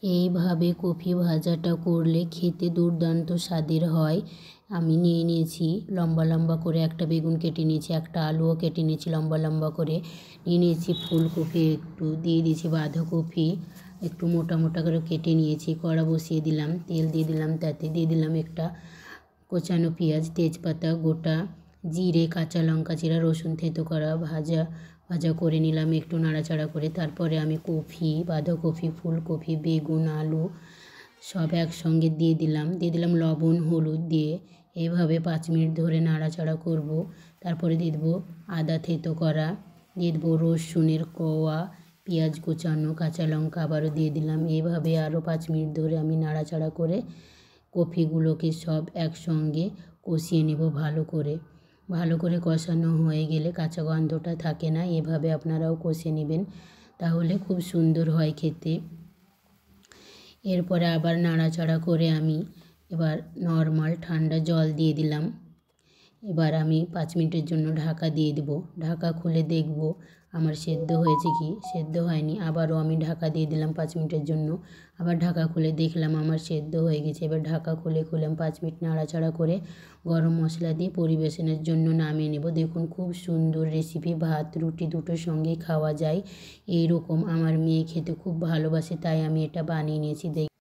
এইভাবে কপি ভাজাটা করলে খেতে দুর্দান্ত স্বাদের হয়। আমি নিয়ে নিয়েছি লম্বা লম্বা করে একটা বেগুন কেটে নিয়েছি, একটা আলুও কেটে নিয়েছি লম্বা লম্বা করে, নিয়ে নিয়েছি ফুলকপি, একটু দিয়ে দিয়েছি বাঁধাকপি একটু মোটা মোটা করে কেটে নিয়েছি। কড়া বসিয়ে দিলাম, তেল দিয়ে দিলাম, তাতে দিয়ে দিলাম একটা কোচানো পেঁয়াজ, তেজপাতা, গোটা জিরে, কাঁচা লঙ্কা চিরা, রসুন থেতো করা, ভাজা করে নিলাম একটু নাড়াচাড়া করে। তারপরে আমি কপি, বাঁধাকপি, ফুলকপি, বেগুন, আলু সব একসঙ্গে দিয়ে দিলাম লবণ হলুদ দিয়ে এইভাবে 5 মিনিট ধরে নাড়াচাড়া করব। তারপরে দিয়ে দেবো আদা থেতো করা, দিয়ে দেবো রসুনের কোয়া, পেঁয়াজ কুচানো, কাঁচা লঙ্কা আবারও দিয়ে দিলাম। এইভাবে আরও 5 মিনিট ধরে আমি নাড়াচাড়া করে কপিগুলোকে সব একসঙ্গে কষিয়ে নেব ভালো করে কষানো হয়ে গেলে কাঁচা গন্ধটা থাকে না। এভাবে আপনারাও কষে নেবেন, তাহলে খুব সুন্দর হয় খেতে। এরপরে আবার নাড়াচাড়া করে আমি এবার নর্মাল ঠান্ডা জল দিয়ে দিলাম। এবার আমি 5 মিনিটের জন্য ঢাকা দিয়ে দেবো। ঢাকা খুলে দেখব আমার সেদ্ধ হয়েছে কি, সেদ্ধ হয়নি। আবারও আমি ঢাকা দিয়ে দিলাম 5 মিনিটের জন্য। আবার ঢাকা খুলে দেখলাম আমার সেদ্ধ হয়ে গেছে। এবার ঢাকা খুলে 5 মিনিট নাড়াচাড়া করে গরম মশলা দিয়ে পরিবেশনের জন্য নামিয়ে নেব। দেখুন খুব সুন্দর রেসিপি, ভাত রুটি দুটোর সঙ্গেই খাওয়া যায়। এই রকম আমার মেয়ে খেতে খুব ভালোবাসে, তাই আমি এটা বানিয়ে নিয়েছি।